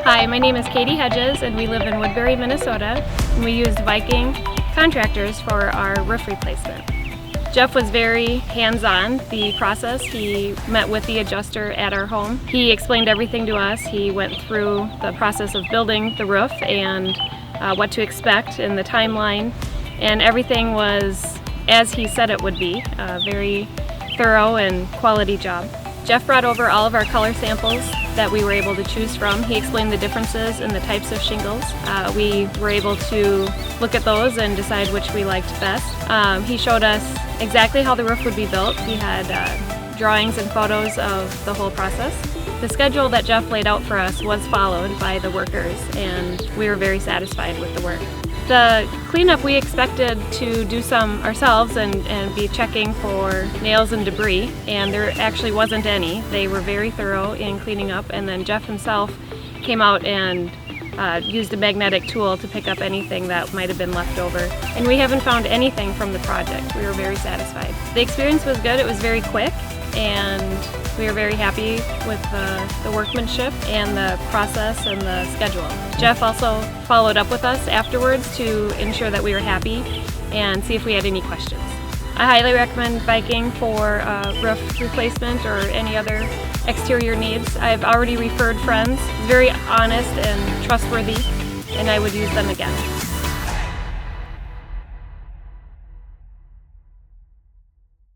Hi, my name is Katie Hedges and we live in Woodbury, Minnesota. And we used Viking Contractors for our roof replacement. Jeff was very hands-on the process. He met with the adjuster at our home. He explained everything to us. He went through the process of building the roof and what to expect in the timeline, and everything was as he said it would be. A very thorough and quality job. Jeff brought over all of our color samples that we were able to choose from. He explained the differences in the types of shingles. We were able to look at those and decide which we liked best. He showed us exactly how the roof would be built. He had drawings and photos of the whole process. The schedule that Jeff laid out for us was followed by the workers, and we were very satisfied with the work. The cleanup, we expected to do some ourselves and be checking for nails and debris, and there actually wasn't any. They were very thorough in cleaning up, and then Jeff himself came out and used a magnetic tool to pick up anything that might have been left over. And we haven't found anything from the project. We were very satisfied. The experience was good. It was very quick, and we were very happy with the workmanship and the process and the schedule. Jeff also followed up with us afterwards to ensure that we were happy and see if we had any questions. I highly recommend Viking for roof replacement or any other exterior needs. I've already referred friends. Very honest and trustworthy, and I would use them again.